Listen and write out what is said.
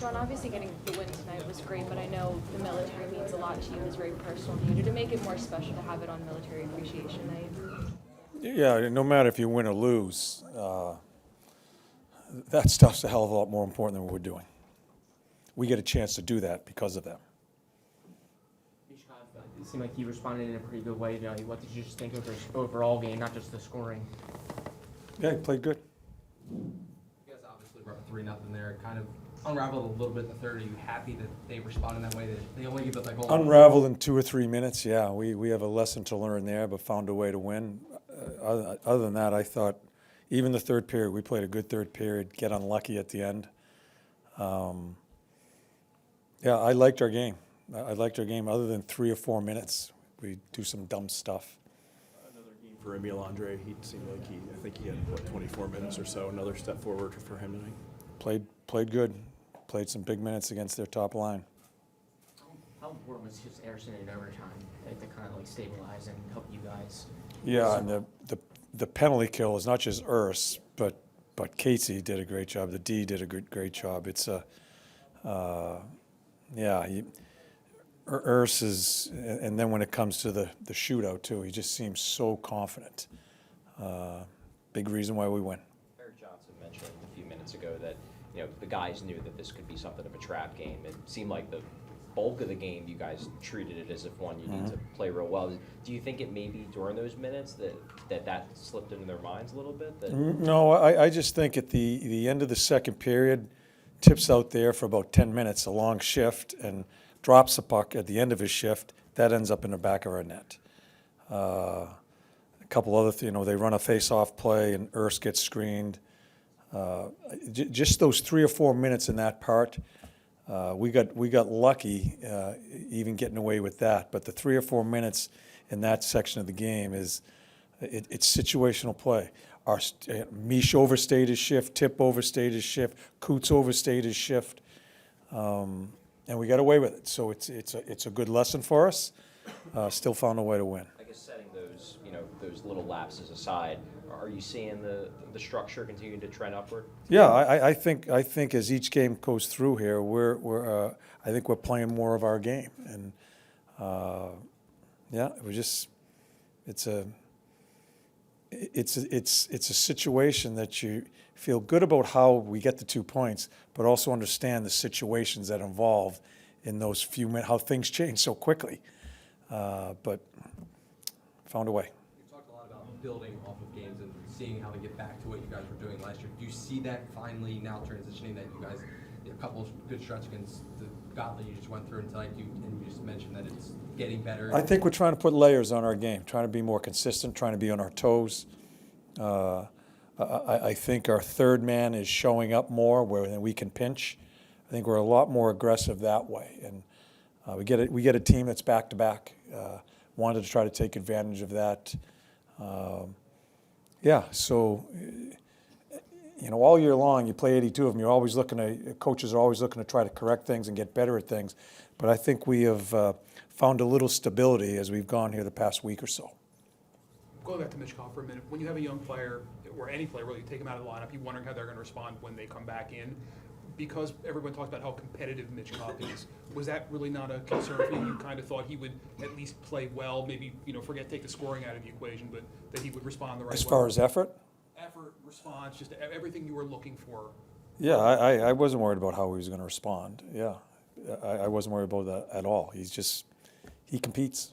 John, obviously getting the win tonight was great, but I know the military means a lot to you. It was very personal to you. Did it make it more special to have it on Military Appreciation Night? Yeah, no matter if you win or lose, that stuff's a hell of a lot more important than what we're doing. We get a chance to do that because of them. It seemed like he responded in a pretty good way tonight. What did you just think of his overall game, not just the scoring? Yeah, he played good. You guys obviously were up 3-0 there. Kind of unraveled a little bit in the third. Are you happy that they responded that way? That they only give up that goal? Unraveled in 2 or 3 minutes, yeah. We have a lesson to learn there, but found a way to win. Other than that, I thought even the third period, we played a good third period, get unlucky at the end. Yeah, I liked our game. I liked our game other than 3 or 4 minutes. We do some dumb stuff. Another game for Emil Andre. He seemed like I think he had, 24 minutes or so. Another step forward for him tonight. Played good. Played some big minutes against their top line. How important was just Ersson in overtime to kind of like stabilize and help you guys? Yeah, and the penalty kill is not just Urs, but Casey did a great job. The D did a great job. It's a Urs is, and then when it comes to the shootout too, he just seems so confident. Big reason why we win. Eric Johnson mentioned a few minutes ago that the guys knew that this could be something of a trap game. It seemed like the bulk of the game you guys treated it as if one you need to play real well. Do you think it maybe during those minutes that slipped into their minds a little bit? No, I just think at the end of the second period, Tip's out there for about 10 minutes, a long shift, and drops the puck at the end of his shift. That ends up in the back of our net. A couple other things, they run a face-off play and Urs gets screened. Just those 3 or 4 minutes in that part, we got lucky even getting away with that. But the 3 or 4 minutes in that section of the game it's situational play. Mish overstayed his shift, Tip overstayed his shift, Coots overstayed his shift, and we got away with it. So it's a good lesson for us. Still found a way to win. I guess setting those little lapses aside, are you seeing the structure continuing to trend upward? Yeah, I think as each game goes through here, I think we're playing more of our game, and it's a situation that you feel good about how we get the 2 points, but also understand the situations that involve in those few minutes, how things change so quickly. But found a way. You talked a lot about building off of games and seeing how to get back to what you guys were doing last year. Do you see that finally now transitioning, that you guys, a couple of good stretch against the gauntlet you just went through tonight, and you just mentioned that it's getting better? I think we're trying to put layers on our game, trying to be more consistent, trying to be on our toes. I think our third man is showing up more where we can pinch. I think we're a lot more aggressive that way, and we get a team that's back to back. Wanted to try to take advantage of that. So all year long you play 82 of them. You're always coaches are always looking to try to correct things and get better at things. But I think we have found a little stability as we've gone here the past week or so. Going back to Mitchkov for a minute, when you have a young player, or any player really, you take them out of the lineup, you're wondering how they're going to respond when they come back in. Because everyone talks about how competitive Mitchkov is, was that really not a concern for you? You kind of thought he would at least play well, maybe, take the scoring out of the equation, but that he would respond the right way? As far as effort? Effort, response, just everything you were looking for. Yeah, I wasn't worried about how he was going to respond. Yeah, I wasn't worried about that at all. He competes.